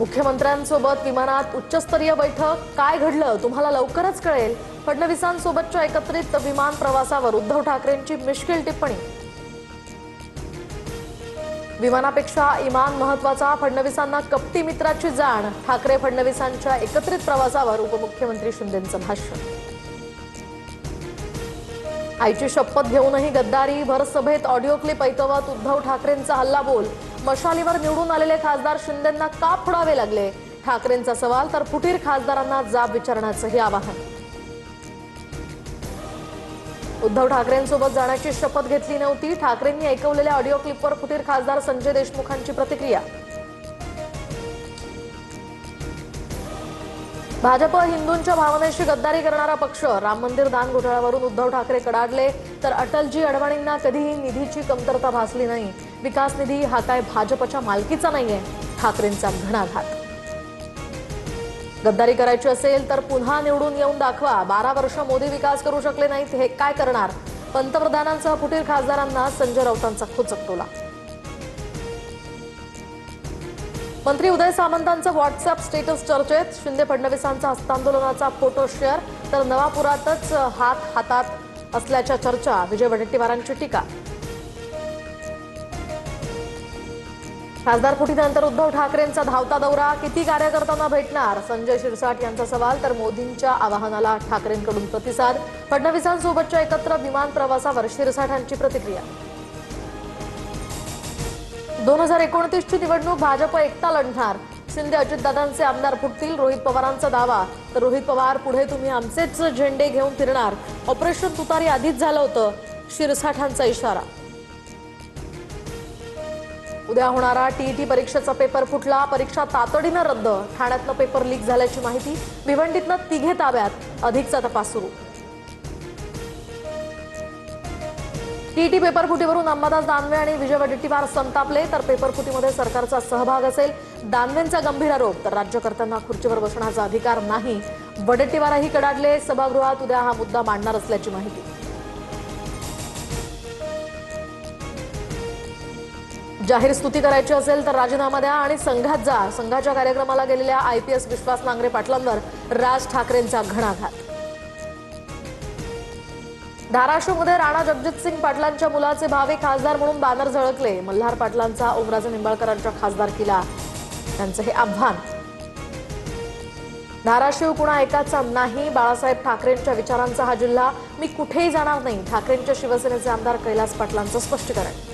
मुख्यमंत्र्यांसोबत विमानात उच्चस्तरीय बैठक, काय घडलं तुम्हाला लवकरच कळेल। फडणवीसांसोबतच्या एकत्रित विमान प्रवासावर उद्धव ठाकरेंची मिश्किल टिप्पणी। विमानापेक्षा इमान महत्वाचा, फडणवीसांना कपटी मित्राची जाण। ठाकरे फडणवीसांच्या एकत्रित प्रवासावर उपमुख्यमंत्री शिंदेंचं भाष्य। आईची शपथ घेऊनही गद्दारी, भर सभेत ऑडिओ क्लिप ऐकवत उद्धव ठाकरेंचा हल्लाबोल। मशालीवर निवडून आलेले खासदार शिंदेंना का फोडावे लागले, ठाकरेंचा सवाल। तर फुटीर खासदारांना जाब विचारण्याचंही आवाहन। उद्धव ठाकरेंसोबत जाण्याची शपथ घेतली नव्हती, ठाकरेंनी ऐकवलेल्या ऑडिओ क्लिपवर फुटीर खासदार संजय देशमुखांची प्रतिक्रिया। भाजप हिंदूंच्या भावनेशी गद्दारी करणारा पक्ष, राम मंदिर दान घोटाळ्यावरून उद्धव ठाकरे कडाडले। तर अटलजी अडवाणींना कधीही निधीची कमतरता भासली नाही, विकास निधी हा काय भाजपच्या मालकीचा नाहीये, ठाकरेंचा घणाघात। गद्दारी करायची असेल तर पुन्हा निवडून येऊन दाखवा, 12 वर्ष मोदी विकास करू शकले नाहीत, हे काय करणार। पंतप्रधानांसह फुटीर खासदारांना संजय राऊतांचा खोचक मंत्री उदय सामंतांचं व्हॉट्सअप स्टेटस चर्चेत, शिंदे फडणवीसांचा हस्तांदोलनाचा फोटो शेअर। तर नवापुरातच हात हातात असल्याच्या चर्चा, विजय वडेट्टीवारांची टीका। खासदार फुटीनंतर उद्धव ठाकरेंचा धावता दौरा, किती कार्यकर्त्यांना भेटणार, संजय शिरसाट यांचा सवाल। तर मोदींच्या आवाहनाला ठाकरेंकडून प्रतिसाद, फडणवीसांसोबतच्या एकत्र विमान प्रवासावर शिरसाटांची प्रतिक्रिया। 2029 ची निवडणूक भाजप एकटा लढणार, शिंदे अजितदादांचे आमदार फुटतील, रोहित पवारांचा दावा। तर रोहित पवार पुढे तुम्ही आमचेच झेंडे घेऊन फिरणार, ऑपरेशन तुतारी आधीच झालं होतं, शिरसाठांचा इशारा। उद्या होणारा टीईटी परीक्षेचा पेपर फुटला, परीक्षा तातडीनं रद्द, ठाण्यातनं पेपर लीक झाल्याची माहिती, भिवंडीतनं तिघे ताब्यात, अधिकचा तपास सुरू। टीईटी पेपरफुटीवरून अंबादास दानवे आणि विजय वडेट्टीवार संतापले। तर पेपरफुटीमध्ये सरकारचा सहभाग असेल, दानवेंचा गंभीर आरोप। तर राज्यकर्त्यांना खुर्चीवर बसण्याचा अधिकार नाही, वडेट्टीवारही कडाडले। सभागृहात उद्या हा मुद्दा मांडणार असल्याची माहिती। जाहीर स्तुती करायची असेल तर राजीनामा द्या आणि संघात जा, संघाच्या कार्यक्रमाला गेलेल्या आयपीएस विश्वास नांगरे पाटलांवर राज ठाकरेंचा घणाघात। धाराशिवमध्ये राणा जगजितसिंग पाटलांच्या मुलाचे भावे खासदार म्हणून बॅनर झळकले, मल्हार पाटलांचा ओमराजे निंबाळकरांच्या खासदारकीला त्यांचं हे आव्हान। धाराशिव कुणा एकाचा नाही, बाळासाहेब ठाकरेंच्या विचारांचा हा जिल्हा, मी कुठेही जाणार नाही, ठाकरेंच्या शिवसेनेचे आमदार कैलास पाटलांचं स्पष्टीकरण।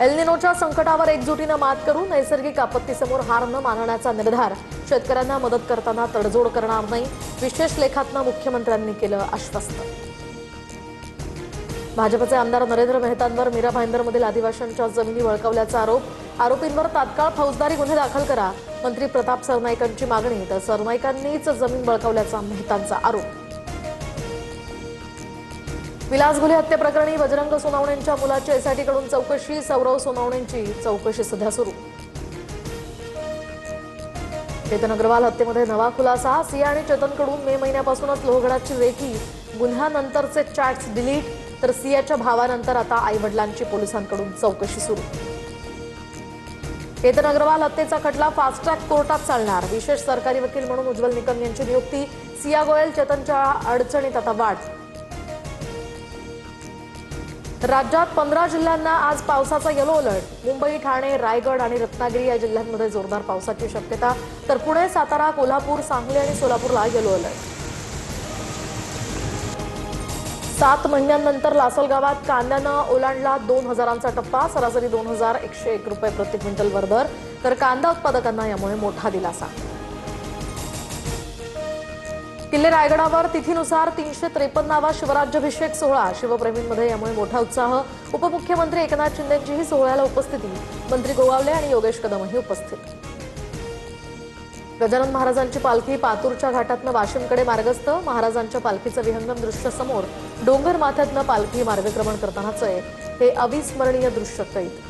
एल निनोच्या संकटावर एकजुटीनं मात करू, नैसर्गिक आपत्तीसमोर हार न मानण्याचा निर्धार, शेतकऱ्यांना मदत करताना तडजोड करणार नाही, विशेष लेखातनं मुख्यमंत्र्यांनी केलं आश्वस्त। भाजपचे आमदार नरेंद्र मेहतांवर मीरा भाईंदरमधील आदिवासींच्या जमिनी बळकावल्याचा आरोप, आरोपींवर तात्काळ फौजदारी गुन्हे दाखल करा, मंत्री प्रताप सरनाईकांची मागणी। तर सरनाईकांनीच जमीन बळकावल्याचा मेहतांचा आरोप। विलासगुले हत्येप्रकरणी बजरंग सोनावणेंच्या मुलाची एसआयटीकडून चौकशी, सौरव सोनावणेंची चौकशी सध्या सुरू। चेतन अग्रवाल हत्येमध्ये नवा खुलासा, सिया आणि चेतनकडून मे महिन्यापासूनच लोहगडाची रेकी, गुन्ह्यानंतरचे चॅट्स डिलीट। तर सियाच्या भावानंतर आता आईवडिलांची पोलिसांकडून चौकशी सुरू। चेतन अग्रवाल हत्येचा खटला फास्ट ट्रॅक कोर्टात चालणार, विशेष सरकारी वकील म्हणून उज्ज्वल निकम यांची नियुक्ती। सिया गोयल चेतनच्या अडचणीत आता वाढ। राज्यात 15 जिल्ह्यांना आज पावसाचा येलो अलर्ट, मुंबई, ठाणे, रायगड आणि रत्नागिरी या जिल्ह्यांमध्ये जोरदार पावसाची शक्यता। तर पुणे, सातारा, कोल्हापूर, सांगली आणि सोलापूरला येलो अलर्ट। 7 महिन्यांनंतर लासलगावात कांद्यानं ओलांडला 2000चा टप्पा, सरासरी 2101 रुपये प्रति क्विंटलवर दर। तर कांदा उत्पादकांना यामुळे मोठा दिलासा। किल्ले रायगडावर तिथीनुसार 353वा शिवराज्याभिषेक सोहळा, शिवप्रेमींमध्ये यामुळे मोठा उत्साह। उपमुख्यमंत्री एकनाथ शिंदेंचीही सोहळ्याला उपस्थिती, मंत्री गोगावले आणि योगेश कदमही उपस्थित। गजानन महाराजांची पालखी पातूरच्या घाटातनं वाशिमकडे मार्गस्थ, महाराजांच्या पालखीचं विहंगम दृश्य समोर, डोंगर माथ्यातनं पालखी मार्गक्रमण करतानाचे हे अविस्मरणीय दृश्य कैद।